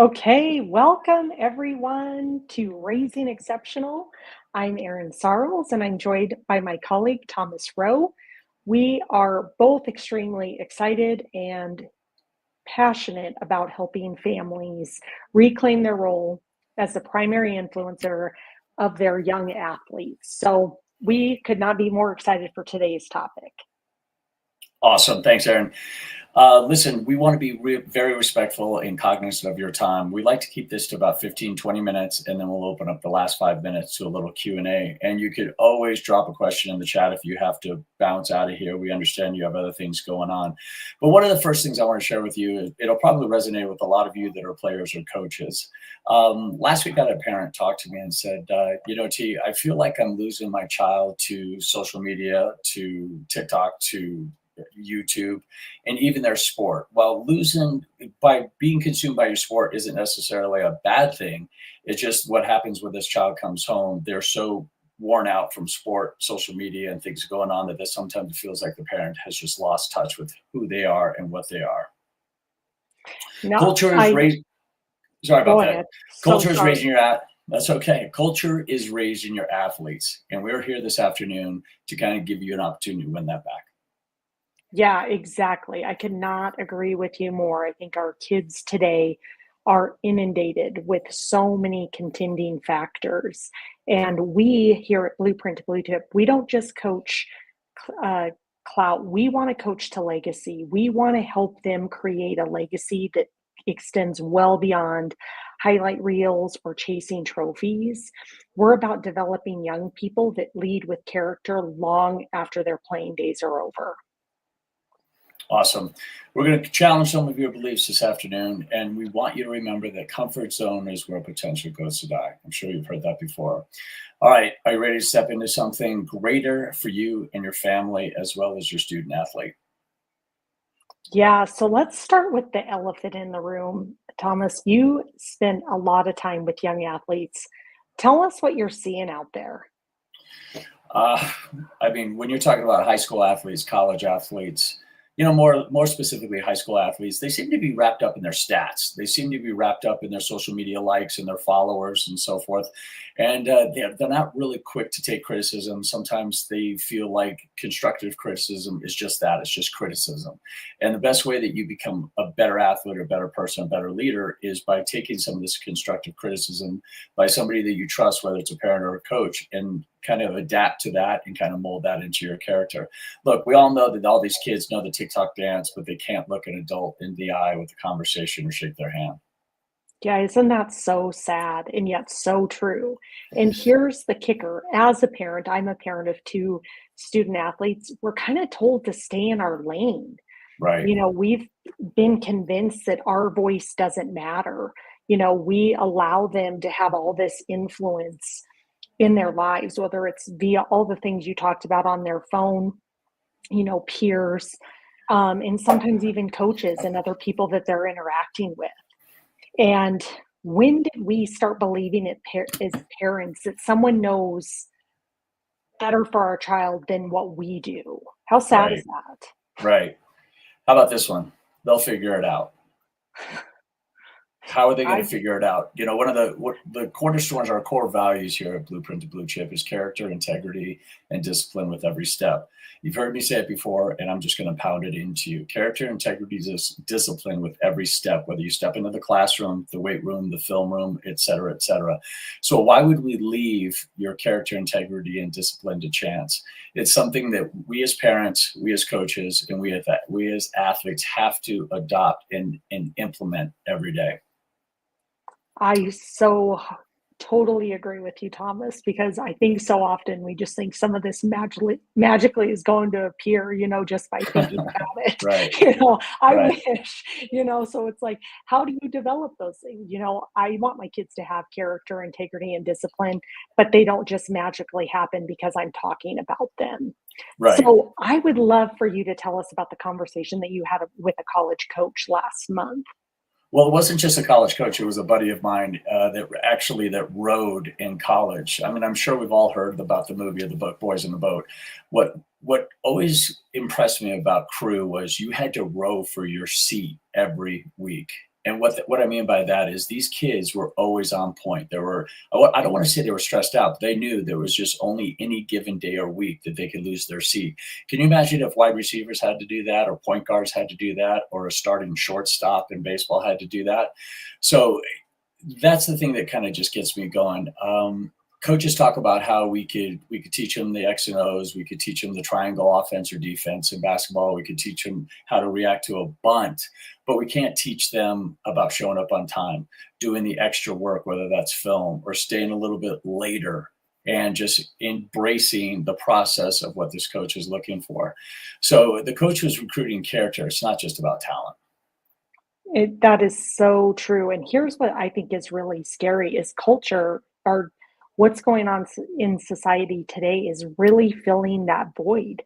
Okay, welcome everyone to Raising Exceptional. I'm Erin Sarles and I'm joined by my colleague Thomas Rowe. We are both extremely excited and passionate about helping families reclaim their role as the primary influencer of their young athletes. So we could not be more excited for today's topic. Awesome. Thanks, Aaron. Listen, we want to be very respectful and cognizant of your time. We like to keep this to about 15, 20 minutes, and then we'll open up the last 5 minutes to a little Q&A. And you could always drop a question in the chat if you have to bounce out of here. We understand you have other things going on. But one of the first things I want to share with you, it'll probably resonate with a lot of you that are players or coaches. Last week, I had a parent talk to me and said, T, I feel like I'm losing my child to social media, to TikTok, to YouTube, and even their sport. While losing by being consumed by your sport isn't necessarily a bad thing, it's just what happens when this child comes home. They're so worn out from sport, social media, and things going on that sometimes it feels like the parent has just lost touch with who they are and what they are. No, Culture is raised. Sorry about that. ahead. Culture is raising your That's okay. Culture is raising your athletes, and we're here this afternoon to kind of give you an opportunity to win that back. Yeah, exactly. I could not agree with you more. I think our kids today are inundated with so many contending factors. And we here at Blueprint to Blue Tip, we don't just coach clout. We want to coach to legacy. We want to help them create a legacy that extends well beyond highlight reels or chasing trophies. We're about developing young people that lead with character long after their playing days are over. Awesome. We're going to challenge some of your beliefs this afternoon, and we want you to remember that comfort zone is where potential goes to die. I'm sure you've heard that before. All right. Are you ready to step into something greater for you and your family, as well as your student athlete? Yeah, so let's start with the elephant in the room. Thomas, you spend a lot of time with young athletes. Tell us what you're seeing out there. When you're talking about high school athletes, college athletes, more specifically high school athletes, they seem to be wrapped up in their stats. They seem to be wrapped up in their social media likes and their followers and so forth. And they're not really quick to take criticism. Sometimes they feel like constructive criticism is just that. It's just criticism. And the best way that you become a better athlete, or a better person, a better leader is by taking some of this constructive criticism by somebody that you trust, whether it's a parent or a coach, and kind of adapt to that and kind of mold that into your character. Look, we all know that all these kids know the TikTok dance, but they can't look an adult in the eye with a conversation or shake their hand. Yeah, isn't that so sad and yet so true? And here's the kicker. As a parent, I'm a parent of two student athletes. We're kind of told to stay in our lane. Right. We've been convinced that our voice doesn't matter. We allow them to have all this influence in their lives, whether it's via all the things you talked about on their phone, peers, and sometimes even coaches and other people that they're interacting with. And when did we start believing it as parents that someone knows better for our child than what we do? How sad is that? Right. How about this one? They'll figure it out. How are they going to figure it out? One of the cornerstones, our core values here at Blueprint to Blue Chip is character, integrity, and discipline with every step. You've heard me say it before, and I'm just going to pound it into you. Character, integrity, discipline with every step, whether you step into the classroom, the weight room, the film room, et cetera, et cetera. So why would we leave your character, integrity, and discipline to chance? It's something that we as parents, we as coaches, and we as athletes have to adopt and implement every day. I so totally agree with you, Thomas, because I think so often we just think some of this magically is going to appear, just by thinking about it. Right. I Right. wish, so it's like, how do you develop those things? I want my kids to have character, integrity, and discipline, but they don't just magically happen because I'm talking about them. Right. So I would love for you to tell us about the conversation that you had with a college coach last month. Well, it wasn't just a college coach. It was a buddy of mine that rowed in college. I'm sure we've all heard about the movie or the book, Boys in the Boat. What always impressed me about crew was you had to row for your seat every week. And what I mean by that is these kids were always on point. I don't want to say they were stressed out, but they knew there was just only any given day or week that they could lose their seat. Can you imagine if wide receivers had to do that, or point guards had to do that, or a starting shortstop in baseball had to do that? So that's the thing that kind of just gets me going. Coaches talk about how we could teach them the X and O's. We could teach them the triangle offense or defense in basketball. We could teach them how to react to a bunt, but we can't teach them about showing up on time, doing the extra work, whether that's film or staying a little bit later, and just embracing the process of what this coach is looking for. So the coach was recruiting character. It's not just about talent. That is so true. And here's what I think is really scary is culture, or what's going on in society today is really filling that void.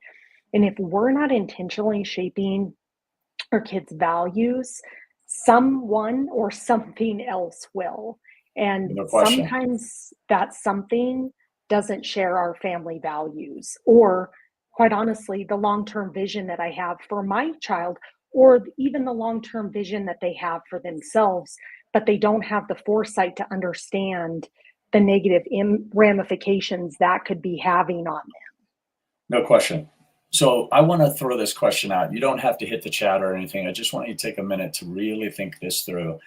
And if we're not intentionally shaping our kids' values, someone or something else will. And No question. sometimes that something doesn't share our family values, or quite honestly, the long term vision that I have for my child, or even the long term vision that they have for themselves, but they don't have the foresight to understand the negative ramifications that could be having on them. No question. So I want to throw this question out. You don't have to hit the chat or anything. I just want you to take a minute to really think this through.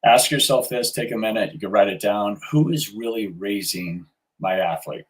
Ask yourself this, take a minute, you can write it down. Who is really raising my athlete?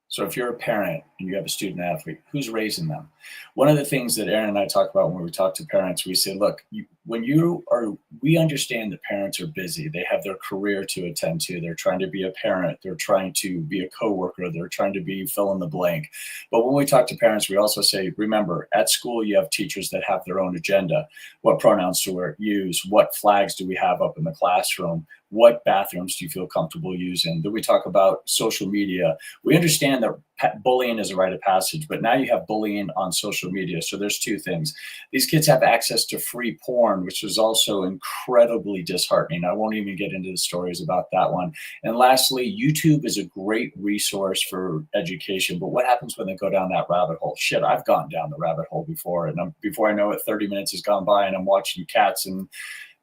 So if you're a parent and you have a student athlete, who's raising them? One of the things that Aaron and I talk about when we talk to parents, we say, look, we understand that parents are busy. They have their career to attend to. They're trying to be a parent. They're trying to be a coworker. They're trying to be fill in the blank. But when we talk to parents, we also say, remember, at school, you have teachers that have their own agenda. What pronouns do we use? What flags do we have up in the classroom? What bathrooms do you feel comfortable using? Then we talk about social media. We understand that bullying is a rite of passage, but now you have bullying on social media. So there's two things. These kids have access to free porn, which is also incredibly disheartening. I won't even get into the stories about that one. And lastly, YouTube is a great resource for education, but what happens when they go down that rabbit hole? Shit, I've gone down the rabbit hole before, and before I know it, 30 minutes has gone by and I'm watching cats and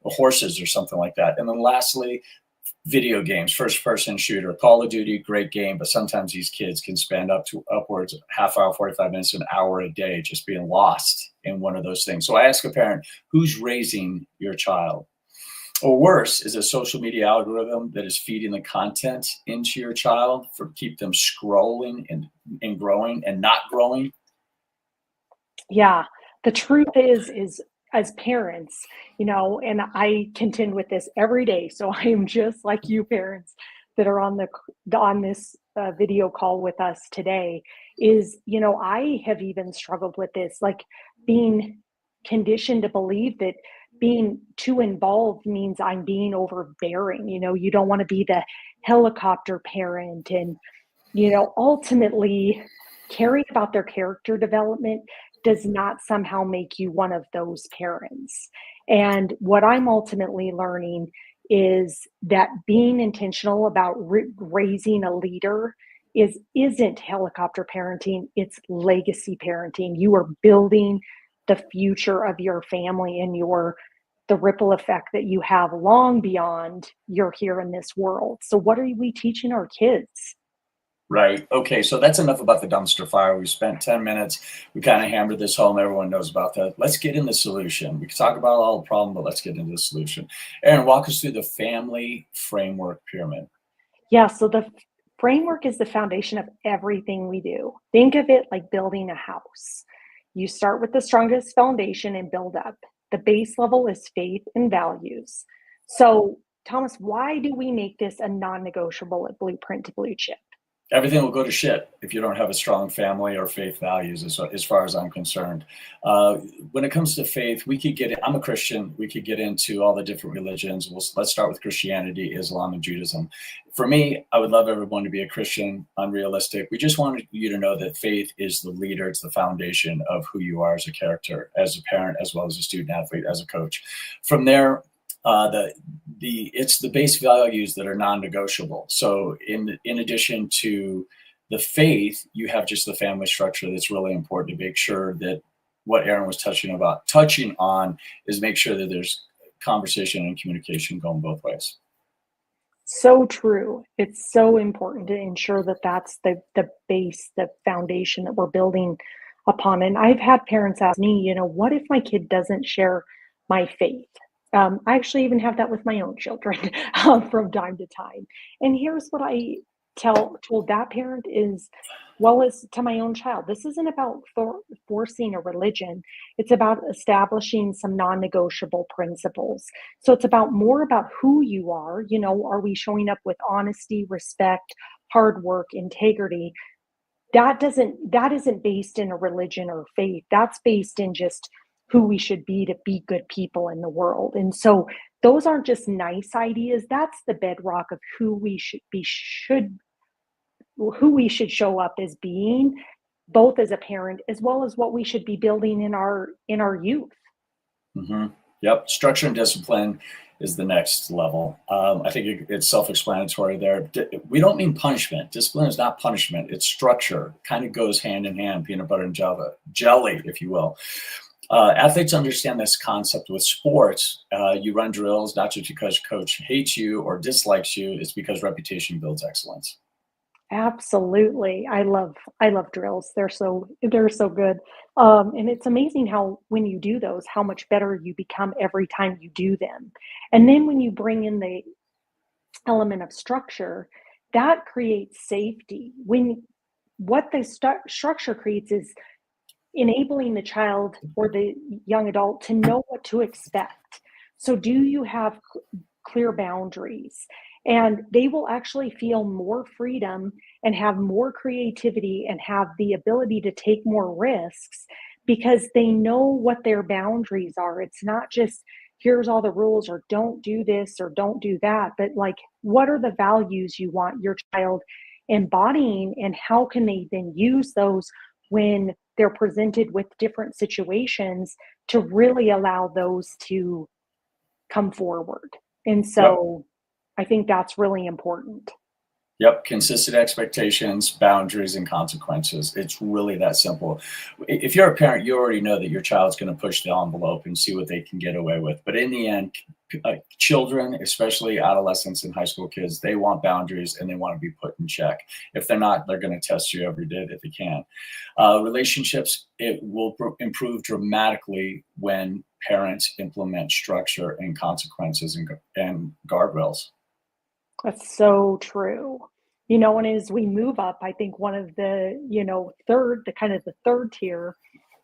horses or something like that. And then lastly, video games, first person shooter, Call of Duty, great game, but sometimes these kids can spend upwards of half hour, 45 minutes, an hour a day just being lost in one of those things. So I ask a parent, who's raising your child? Or worse, is a social media algorithm that is feeding the content into your child for keep them scrolling and growing and not growing? Yeah, the truth is as parents, and I contend with this every day. So I am just like you parents that are on this video call with us today. I have even struggled with this, like being conditioned to believe that being too involved means I'm being overbearing. You don't want to be the helicopter parent, and ultimately caring about their character development does not somehow make you one of those parents. And what I'm ultimately learning is that being intentional about raising a leader isn't helicopter parenting, it's legacy parenting. You are building the future of your family and the ripple effect that you have long beyond you're here in this world. So what are we teaching our kids? Right. Okay. So that's enough about the dumpster fire. We spent 10 minutes. We kind of hammered this home. Everyone knows about that. Let's get in the solution. We can talk about all the problem, but let's get into the solution. Aaron, walk us through the family framework pyramid. Yeah, so the framework is the foundation of everything we do. Think of it like building a house. You start with the strongest foundation and build up. The base level is faith and values. So, Thomas, why do we make this a non negotiable at Blueprint to Blue Chip? Everything will go to shit if you don't have a strong family or faith values, as far as I'm concerned. When it comes to faith, I'm a Christian. We could get into all the different religions. Let's start with Christianity, Islam, and Judaism. For me, I would love everyone to be a Christian, unrealistic. We just wanted you to know that faith is the leader. It's the foundation of who you are as a character, as a parent, as well as a student athlete, as a coach. From there, it's the base values that are non-negotiable. So in addition to the faith, you have just the family structure that's really important to make sure that what Aaron was touching on is make sure that there's conversation and communication going both ways. So true. It's so important to ensure that that's the base, the foundation that we're building upon. And I've had parents ask me, what if my kid doesn't share my faith? I actually even have that with my own children from time to time. And here's what I told that parent is, well, as to my own child, this isn't about forcing a religion. It's about establishing some non-negotiable principles. So it's about more about who you are. Are we showing up with honesty, respect, hard work, integrity? That isn't based in a religion or faith. That's based in just who we should be to be good people in the world. And so those aren't just nice ideas. That's the bedrock of who we should show up as being, both as a parent as well as what we should be building in our youth. Mm-hmm. Yep. Structure and discipline is the next level. I think it's self-explanatory there. We don't mean punishment. Discipline is not punishment. It's structure. Kind of goes hand in hand, peanut butter and jelly, if you will. Athletes understand this concept with sports. You run drills, not just because coach hates you or dislikes you. It's because reputation builds excellence. Absolutely. I love drills. They're so good. And it's amazing how when you do those, how much better you become every time you do them. And then when you bring in the element of structure, that creates safety. When what the structure creates is enabling the child or the young adult to know what to expect. So do you have clear boundaries? And they will actually feel more freedom and have more creativity and have the ability to take more risks because they know what their boundaries are. It's not just here's all the rules or don't do this or don't do that, but like what are the values you want your child embodying and how can they then use those when they're presented with different situations to really allow those to come forward. And so I think that's really important. Yep. Consistent expectations, boundaries, and consequences. It's really that simple. If you're a parent, you already know that your child's going to push the envelope and see what they can get away with. But in the end, children, especially adolescents and high school kids, they want boundaries and they want to be put in check. If they're not, they're going to test you every day that they can. Relationships, it will improve dramatically when parents implement structure and consequences and guardrails. That's so true. And as we move up, I think one of the, the third tier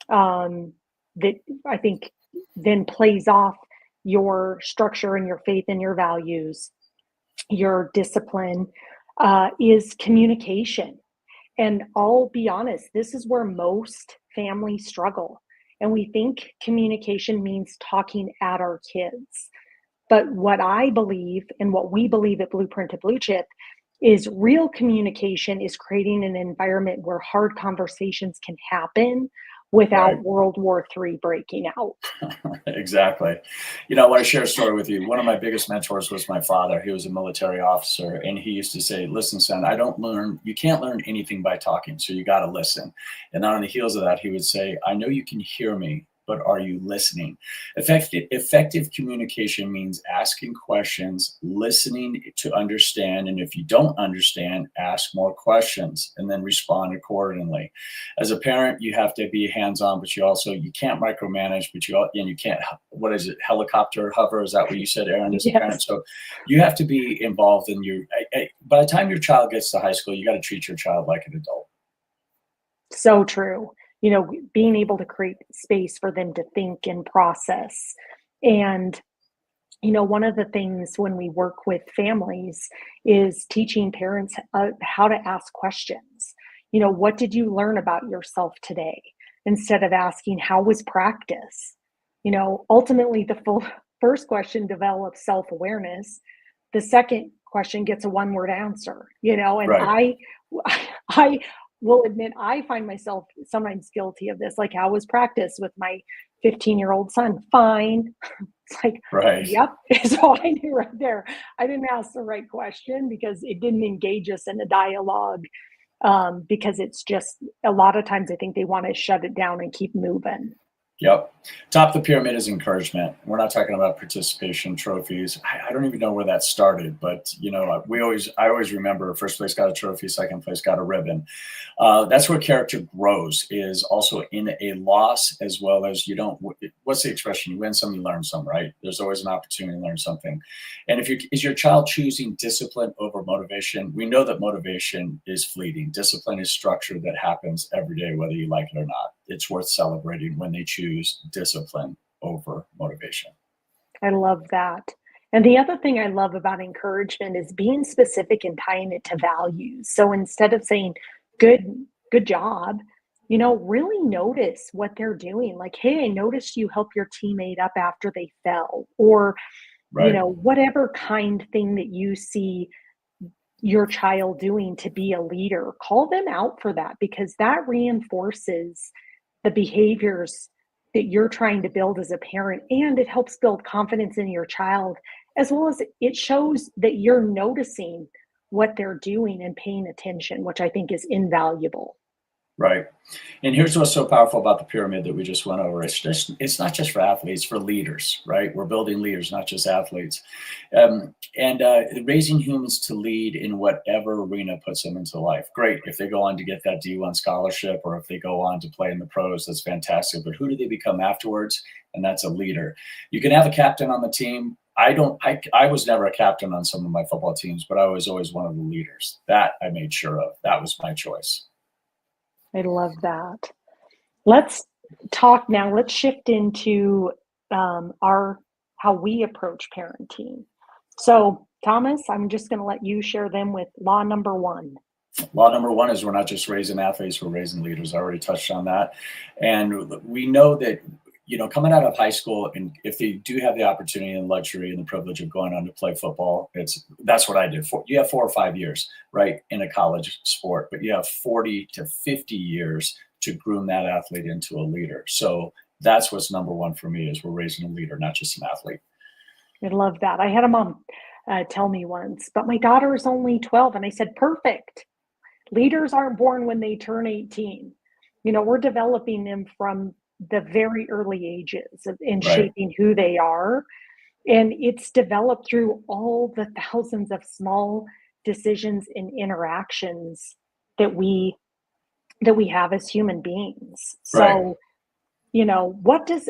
that I think then plays off your structure and your faith and your values, your discipline, is communication. And I'll be honest, this is where most families struggle. And we think communication means talking at our kids. But what I believe and what we believe at Blueprint to Blue Chip is real communication is creating an environment where hard conversations can happen without Right. World War III breaking out. Exactly. I want to share a story with you. One of my biggest mentors was my father. He was a military officer, and he used to say, listen, son, you can't learn anything by talking, so you got to listen. And on the heels of that, he would say, I know you can hear me, but are you listening? Effective communication means asking questions, listening to understand, and if you don't understand, ask more questions and then respond accordingly. As a parent, you have to be hands-on, but you can't micromanage, but you can't, what is it, helicopter hover? Is that what you said, Erin, as a Yes. parent? So you have to be involved in by the time your child gets to high school, you got to treat your child like an adult. So true. Being able to create space for them to think and process. And, one of the things when we work with families is teaching parents how to ask questions. What did you learn about yourself today? Instead of asking, how was practice? Ultimately, the first question develops self-awareness. The second question gets a one-word answer, and Right. I will admit I find myself sometimes guilty of this. Like, how was practice with my 15-year-old son? Fine. It's like, Right. yep. So I knew right there, I didn't ask the right question because it didn't engage us in a dialogue. Because it's just a lot of times I think they want to shut it down and keep moving. Yep. Top of the pyramid is encouragement. We're not talking about participation trophies. I don't even know where that started, but I always remember first place got a trophy, second place got a ribbon. That's where character grows, is also in a loss, as well as you don't. What's the expression? You win some, you learn some, right? There's always an opportunity to learn something. And is your child choosing discipline over motivation? We know that motivation is fleeting. Discipline is structure that happens every day, whether you like it or not. It's worth celebrating when they choose discipline over motivation. I love that. And the other thing I love about encouragement is being specific and tying it to values. So instead of saying, good, good job, really notice what they're doing. Like, hey, I noticed you help your teammate up after they fell, or, Right. whatever kind thing that you see your child doing to be a leader, call them out for that, because that reinforces the behaviors that you're trying to build as a parent, and it helps build confidence in your child, as well as it shows that you're noticing what they're doing and paying attention, which I think is invaluable. Right. And here's what's so powerful about the pyramid that we just went over. It's not just for athletes, for leaders, right? We're building leaders, not just athletes. And raising humans to lead in whatever arena puts them into life. Great. If they go on to get that D1 scholarship, or if they go on to play in the pros, that's fantastic. But who do they become afterwards? And that's a leader. You can have a captain on the team. I was never a captain on some of my football teams, but I was always one of the leaders. That I made sure of. That was my choice. I love that. Let's talk now. Let's shift into our how we approach parenting. So, Thomas, I'm just going to let you share them with law number one. Law number one is we're not just raising athletes, we're raising leaders. I already touched on that. And we know that, coming out of high school, and if they do have the opportunity and luxury and the privilege of going on to play football, that's what I did. You have 4 or 5 years, right, in a college sport, but you have 40 to 50 years to groom that athlete into a leader. So that's what's number one for me, is we're raising a leader, not just an athlete. I love that. I had a mom tell me once, but my daughter is only 12. And I said, perfect. Leaders aren't born when they turn 18. We're developing them from the very early ages in Right. shaping who they are. And it's developed through all the thousands of small decisions and interactions that we have as human beings. Right. So, what does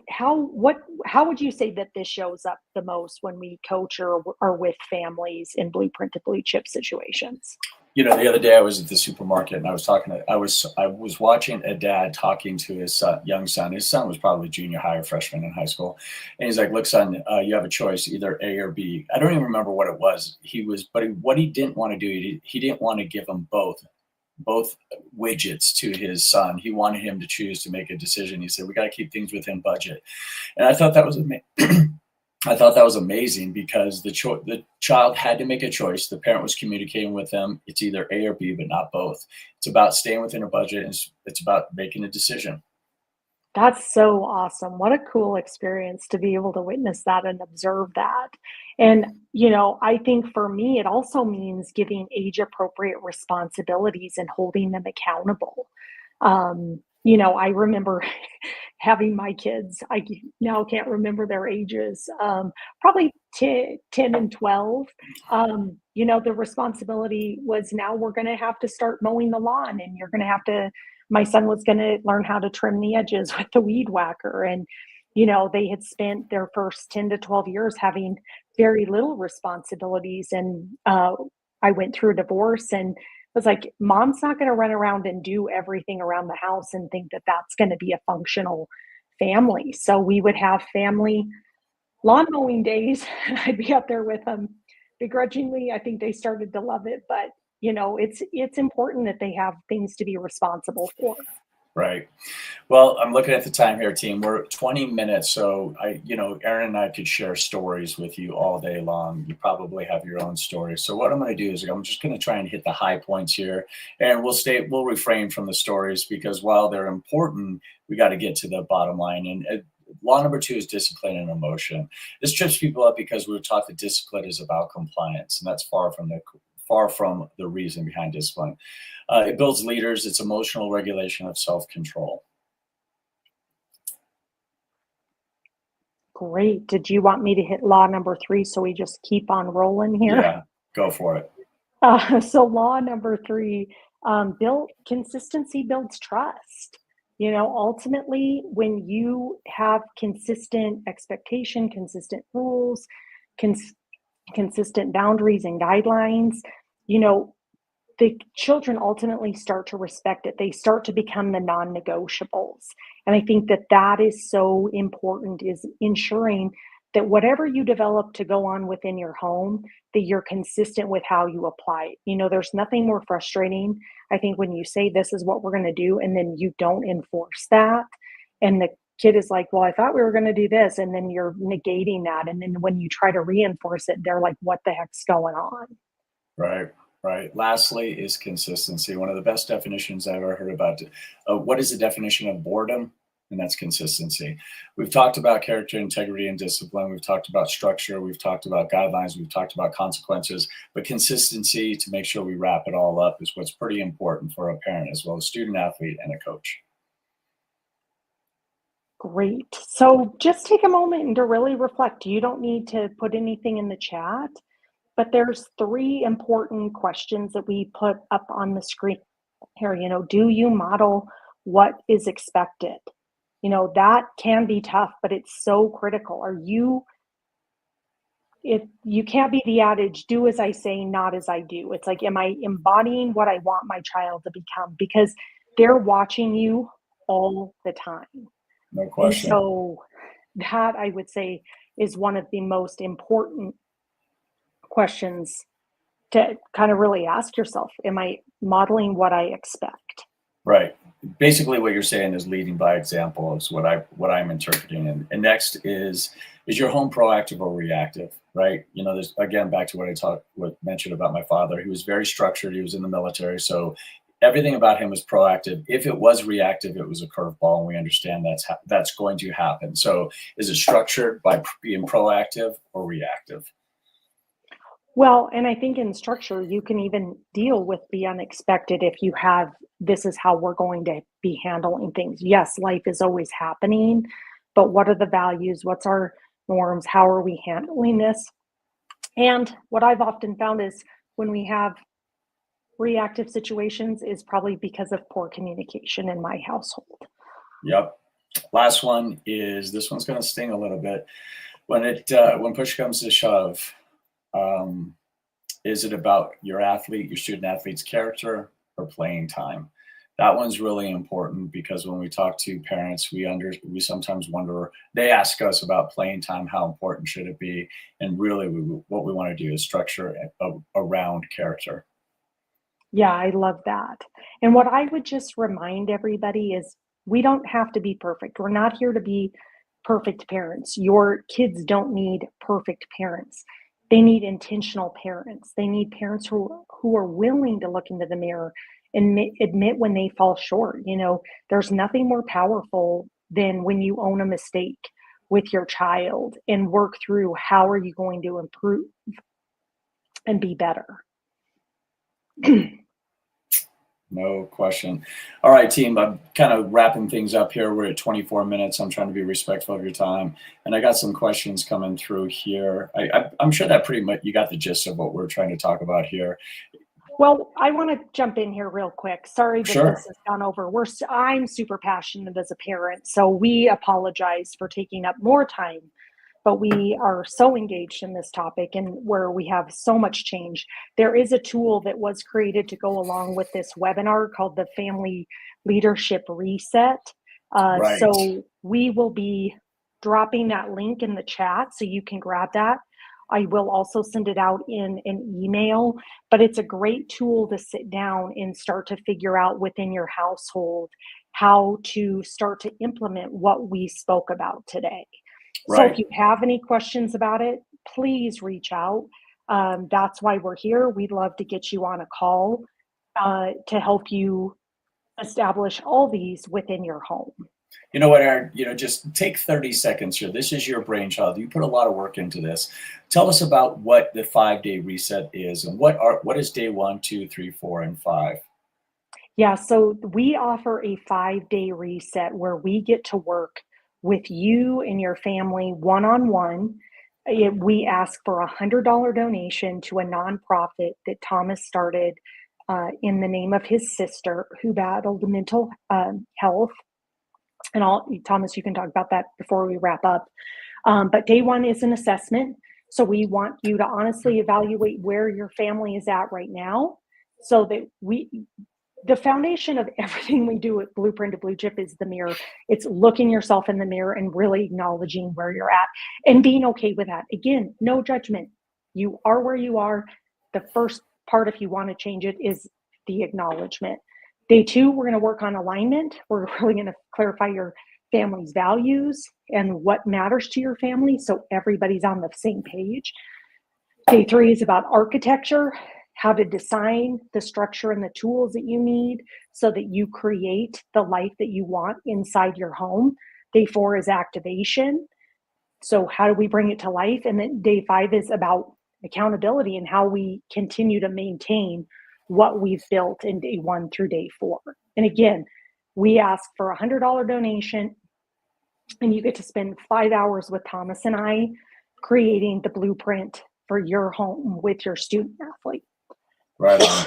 how would you say that this shows up the most when we coach or with families in blueprint to blue chip situations? The other day I was at the supermarket and I was watching a dad talking to his young son. His son was probably junior high or freshman in high school. And he's like, look, son, you have a choice, either A or B. I don't even remember what it was. What he didn't want to do, he didn't want to give them both widgets to his son. He wanted him to choose to make a decision. He said, we got to keep things within budget. And I thought that was I thought that was amazing, because the child had to make a choice. The parent was communicating with them. It's either A or B, but not both. It's about staying within a budget. And it's about making a decision. That's so awesome. What a cool experience to be able to witness that and observe that. And, I think for me, it also means giving age appropriate responsibilities and holding them accountable. I remember having my kids, I now can't remember their ages, probably 10 and 12. The responsibility was, now we're going to have to start mowing the lawn, and you're going to have to, my son was going to learn how to trim the edges with the weed whacker. And, they had spent their first 10 to 12 years having very little responsibilities. And I went through a divorce and was like, mom's not going to run around and do everything around the house and think that that's going to be a functional family. So we would have family lawn mowing days, and I'd be out there with them begrudgingly. I think they started to love it, but it's important that they have things to be responsible for. Right. Well, I'm looking at the time here, team. We're 20 minutes. So Erin and I could share stories with you all day long. You probably have your own stories. So what I'm going to do is I'm just going to try and hit the high points here, and we'll refrain from the stories, because while they're important, we got to get to the bottom line. And law number 2 is discipline and emotion. This trips people up because we were taught that discipline is about compliance, and that's far from the reason behind discipline. It builds leaders. It's emotional regulation of self-control. Great. Did you want me to hit law number 3 so we just keep on rolling here? Yeah, go for it. So law number 3, build consistency builds trust. Ultimately, when you have consistent expectation, consistent rules, cons- consistent boundaries and guidelines, you know, the children ultimately start to respect it. They start to become the non-negotiables. And I think that that is so important, is ensuring that whatever you develop to go on within your home, that you're consistent with how you apply it. There's nothing more frustrating, I think, when you say this is what we're going to do and then you don't enforce that. And the kid is like, well, I thought we were going to do this. And then you're negating that. And then when you try to reinforce it, they're like, what the heck's going on? Right, right. Lastly is consistency. One of the best definitions I ever heard about. What is the definition of boredom? And that's consistency. We've talked about character, integrity, and discipline. We've talked about structure. We've talked about guidelines. We've talked about consequences. But consistency, to make sure we wrap it all up, is what's pretty important for a parent as well as student athlete and a coach. Great. So just take a moment and to really reflect. You don't need to put anything in the chat, but there's 3 important questions that we put up on the screen here. Do you model what is expected? That can be tough, but it's so critical. If you can't be the adage, do as I say, not as I do. It's like, am I embodying what I want my child to become? Because they're watching you all the time. No And question. so that, I would say, is one of the most important questions to kind of really ask yourself. Am I modeling what I expect? Right. Basically, what you're saying is leading by example is what I'm interpreting. And next is your home proactive or reactive? Right. There's, again, back to what mentioned about my father. He was very structured. He was in the military, so everything about him was proactive. If it was reactive, it was a curveball, and we understand that's going to happen. So, is it structured by being proactive or reactive? Well, and I think in structure, you can even deal with the unexpected if you have, this is how we're going to be handling things. Yes, life is always happening, but what are the values? What's our norms? How are we handling this? And what I've often found is when we have reactive situations is probably because of poor communication in my household. Yep. Last one is, this one's going to sting a little bit. When push comes to shove, um, is it about your student athlete's character or playing time? That one's really important because when we talk to parents, we sometimes wonder. They ask us about playing time, how important should it be, and really, what we want to do is structure around character. Yeah, I love that. And what I would just remind everybody is we don't have to be perfect. We're not here to be perfect parents. Your kids don't need perfect parents. They need intentional parents. They need parents who are willing to look into the mirror and admit when they fall short. There's nothing more powerful than when you own a mistake with your child and work through how are you going to improve and be better. No question. All right, team, I'm kind of wrapping things up here. We're at 24 minutes. I'm trying to be respectful of your time. And I got some questions coming through here. I'm sure that pretty much you got the gist of what we're trying to talk about here. Well, I want to jump in here real quick. Sorry that Sure. this has gone over. I'm super passionate as a parent, so we apologize for taking up more time, but we are so engaged in this topic and where we have so much change. There is a tool that was created to go along with this webinar called the Family Leadership Reset. Right. So we will be dropping that link in the chat so you can grab that. I will also send it out in an email, but it's a great tool to sit down and start to figure out within your household how to start to implement what we spoke about today. So if Right. you have any questions about it, please reach out. That's why we're here. We'd love to get you on a call to help you establish all these within your home. You know what, Aaron? Just take 30 seconds here. This is your brainchild. You put a lot of work into this. Tell us about what the 5-day reset is and what is day 1, 2, 3, 4, and 5? Yeah, so we offer a 5-day reset where we get to work with you and your family one-on-one. We ask for a $100 donation to a nonprofit that Thomas started in the name of his sister who battled mental health. And Thomas, you can talk about that before we wrap up. But day one is an assessment. So we want you to honestly evaluate where your family is at right now, so that the foundation of everything we do at Blueprint to Blue Chip is the mirror. It's looking yourself in the mirror and really acknowledging where you're at and being okay with that. Again, no judgment. You are where you are. The first part, if you want to change it, is the acknowledgement. Day two, we're going to work on alignment. We're really going to clarify your family's values and what matters to your family, so everybody's on the same page. Day three is about architecture, how to design the structure and the tools that you need so that you create the life that you want inside your home. Day four is activation. So how do we bring it to life? And then day five is about accountability and how we continue to maintain what we've built in day one through day four. And again, we ask for a $100 donation, and you get to spend 5 hours with Thomas and I creating the blueprint for your home with your student athlete. Right on.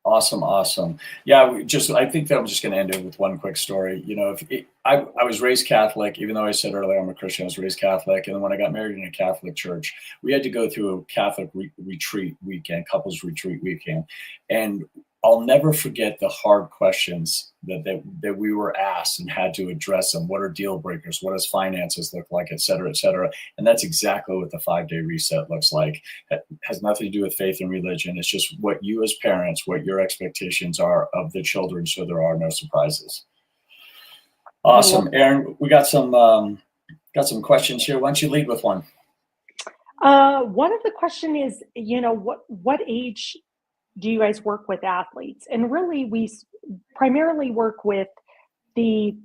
Awesome. Yeah, I think that I'm just going to end it with one quick story. You know, I was raised Catholic, even though I said earlier I'm a Christian, I was raised Catholic. And then when I got married in a Catholic church, we had to go through a Catholic retreat weekend, couples retreat weekend. And I'll never forget the hard questions that we were asked and had to address them. What are deal breakers? What does finances look like, et cetera, et cetera. And that's exactly what the 5-day reset looks like. It has nothing to do with faith and religion. It's just what you as parents, what your expectations are of the children, so there are no surprises. Awesome. Erin, we got some questions here. Why don't you lead with one? One of the question is, what age do you guys work with athletes? And really, we primarily work with the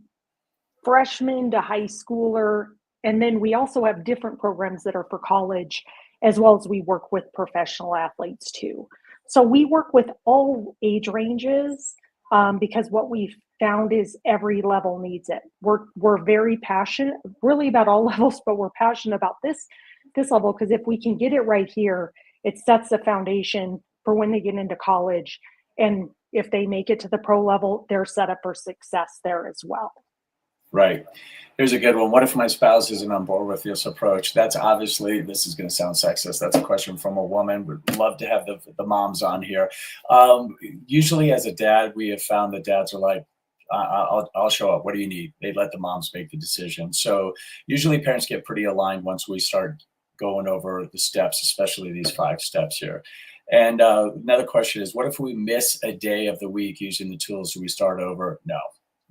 freshman to high schooler. And then we also have different programs that are for college, as well as we work with professional athletes too. So we work with all age ranges because what we've found is every level needs it. We're very passionate really about all levels, but we're passionate about this level, because if we can get it right here, it sets the foundation for when they get into college. And if they make it to the pro level, they're set up for success there as well. Right. Here's a good one. What if my spouse isn't on board with this approach? That's obviously, this is going to sound sexist. That's a question from a woman. We'd love to have the moms on here. Usually as a dad, we have found that dads are like, I'll show up. What do you need? They let the moms make the decision. So usually parents get pretty aligned once we start going over the steps, especially these 5 steps here. And another question is, what if we miss a day of the week using the tools? Do we start over? No.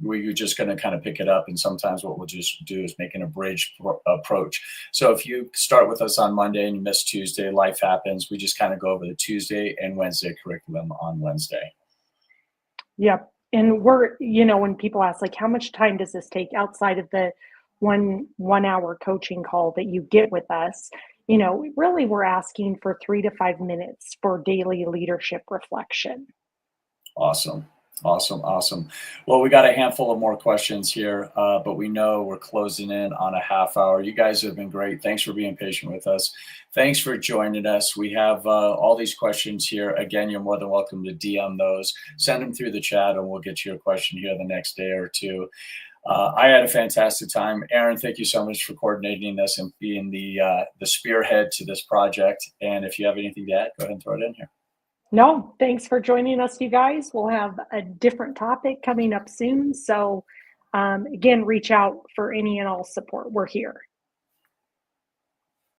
We're just going to kind of pick it up. And sometimes what we'll just do is make an abridged approach. So if you start with us on Monday and you miss Tuesday, life happens. We just kind of go over the Tuesday and Wednesday curriculum on Wednesday. Yep. And we're, when people ask, like, how much time does this take outside of the one hour coaching call that you get with us? Really we're asking for 3 to 5 minutes for daily leadership reflection. Awesome. Well, we got a handful of more questions here, but we know we're closing in on a half hour. You guys have been great. Thanks for being patient with us. Thanks for joining us. We have all these questions here. Again, you're more than welcome to DM those. Send them through the chat and we'll get you a question here the next day or two. I had a fantastic time. Erin, thank you so much for coordinating this and being the spearhead to this project. And if you have anything to add, go ahead and throw it in here. No, thanks for joining us, you guys. We'll have a different topic coming up soon. So again, reach out for any and all support. We're here.